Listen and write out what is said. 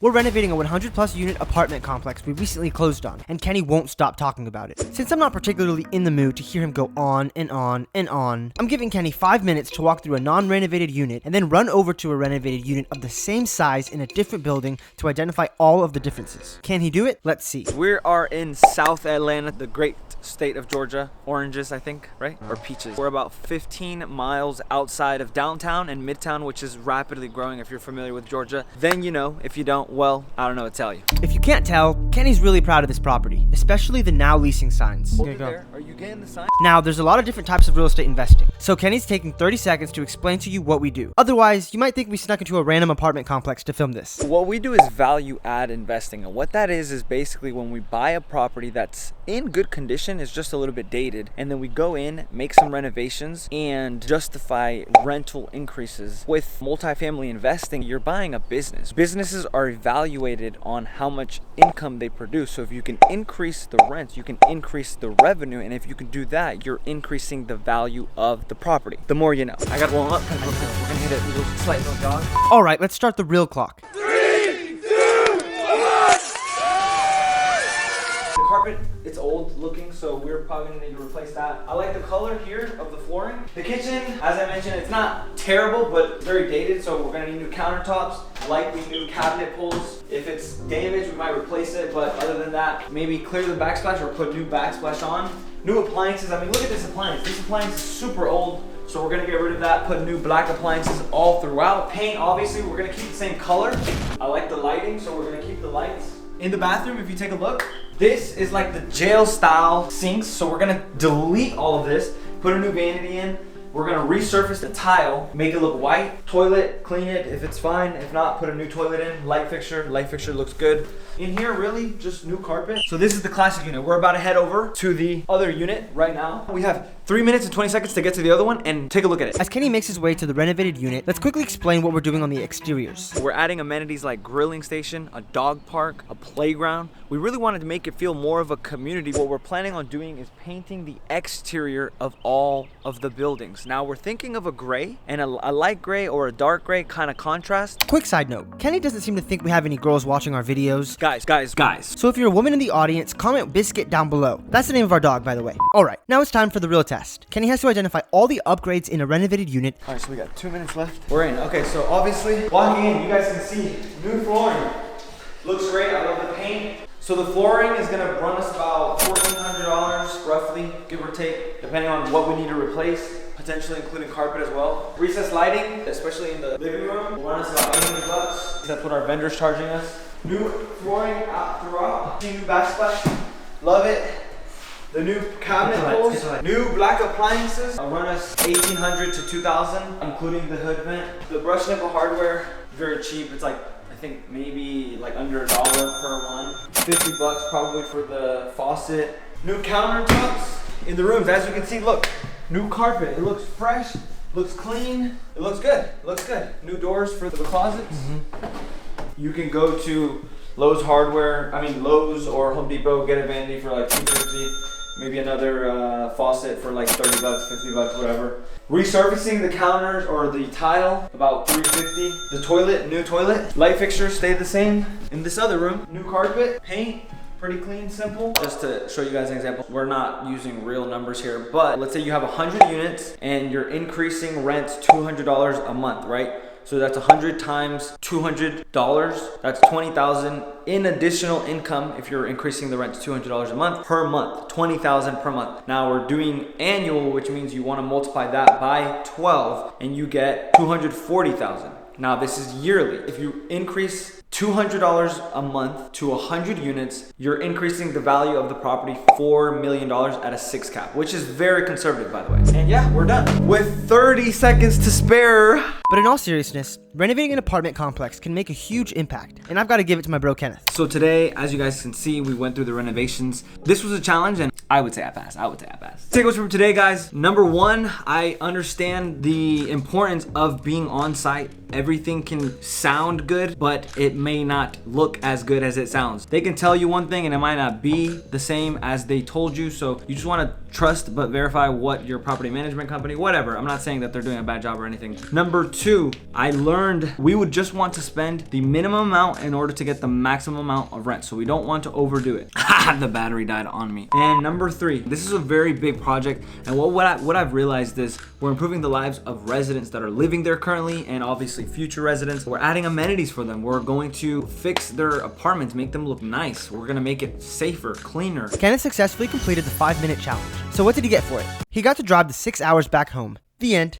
We're renovating a 100 plus unit apartment complex we recently closed on, and Kenny won't stop talking about it. Since I'm not particularly in the mood to hear him go on and on and on, I'm giving Kenny 5 minutes to walk through a non-renovated unit and then run over to a renovated unit of the same size in a different building to identify all of the differences. Can he do it? Let's see. We are in South Atlanta, the great state of Georgia. Oranges, I think, right? Or peaches. We're about 15 miles outside of downtown and midtown, which is rapidly growing if you're familiar with Georgia. Then you know. If you don't, well, I don't know what to tell you. If you can't tell, Kenny's really proud of this property, especially the now leasing signs. Hold it there. Are you getting the sign? Now, there's a lot of different types of real estate investing, so Kenny's taking 30 seconds to explain to you what we do. Otherwise, you might think we snuck into a random apartment complex to film this. What we do is value add investing, and what that is basically when we buy a property that's in good condition, it's just a little bit dated, and then we go in, make some renovations, and justify rental increases. With multifamily investing, you're buying a business. Businesses are evaluated on how much income they produce. So if you can increase the rents, you can increase the revenue, and if you can do that, you're increasing the value of the property. The more you know. I got one up, and we're gonna hit it with a slight little jog. All right, let's start the real clock. 3, 2, 1. The carpet, it's old looking, so we're probably gonna need to replace that. I like the color here of the flooring. The kitchen, as I mentioned, it's not terrible, but very dated, so we're gonna need new countertops, likely new cabinet pulls. If it's damaged, we might replace it, but other than that, maybe clear the backsplash or put new backsplash on. New appliances, I mean, look at this appliance. This appliance is super old, so we're gonna get rid of that, put new black appliances all throughout. Paint, obviously, we're gonna keep the same color. I like the lighting, so we're gonna keep the lights. In the bathroom, if you take a look, this is like the jail style sinks, so we're gonna delete all of this, put a new vanity in. We're gonna resurface the tile, make it look white. Toilet, clean it if it's fine. If not, put a new toilet in. Light fixture looks good. In here, really, just new carpet. So this is the classic unit. We're about to head over to the other unit right now. We have 3 minutes and 20 seconds to get to the other one and take a look at it. As Kenny makes his way to the renovated unit, let's quickly explain what we're doing on the exteriors. We're adding amenities like grilling station, a dog park, a playground. We really wanted to make it feel more of a community. What we're planning on doing is painting the exterior of all of the buildings. Now we're thinking of a gray and a light gray or a dark gray kind of contrast. Quick side note, Kenny doesn't seem to think we have any girls watching our videos. Guys. So if you're a woman in the audience, comment Biscuit down below. That's the name of our dog, by the way. All right, now it's time for the real test. Kenny has to identify all the upgrades in a renovated unit. All right, so we got 2 minutes left. We're in. Okay, so obviously, walking in, you guys can see new flooring. Looks great, I love the paint. So the flooring is gonna run us about $1,400 roughly, give or take, depending on what we need to replace, potentially including carpet as well. Recessed lighting, especially in the living room, will run us about $800. That's what our vendor's charging us. New flooring out throughout, new backsplash, love it. The new cabinet pulls, new black appliances, run us $1,800 to $2,000, including the hood vent. The brush nipple hardware, very cheap. It's like, I think maybe like under $1 per one. $50 probably for the faucet. New countertops in the rooms. As you can see, look, new carpet. It looks fresh, looks clean. It looks good, New doors for the closets. You can go to Lowe's or Home Depot, get a vanity for like $250. Maybe another faucet for like $30, $50, whatever. Resurfacing the counters or the tile, about $350. The toilet, new toilet. Light fixtures stay the same. In this other room, new carpet, paint, pretty clean, simple. Just to show you guys an example, we're not using real numbers here, but let's say you have 100 units and you're increasing rents $200 a month, right? So that's 100 times $200. That's 20,000 in additional income if you're increasing the rent to $200 a month per month, 20,000 per month. Now we're doing annual, which means you want to multiply that by 12 and you get 240,000. Now this is yearly. If you increase $200 a month to 100 units, you're increasing the value of the property $4 million at a 6 cap, which is very conservative, by the way. And yeah, we're done. With 30 seconds to spare. But in all seriousness, renovating an apartment complex can make a huge impact, and I've got to give it to my bro Kenneth. So today, as you guys can see, we went through the renovations. This was a challenge, and I would say I passed. Takeaways from today, guys. Number one, I understand the importance of being on site. Everything can sound good, but it may not look as good as it sounds. They can tell you one thing and it might not be the same as they told you. So you just want to trust but verify what your property management company, whatever. I'm not saying that they're doing a bad job or anything. Number 2, I learned we would just want to spend the minimum amount in order to get the maximum amount of rent. So we don't want to overdo it. The battery died on me. And number 3, this is a very big project. And what I've realized is we're improving the lives of residents that are living there currently and obviously future residents. We're adding amenities for them. We're going to fix their apartments, make them look nice. We're gonna make it safer, cleaner. Kenneth successfully completed the 5-minute challenge. So what did he get for it? He got to drive the 6 hours back home. The end.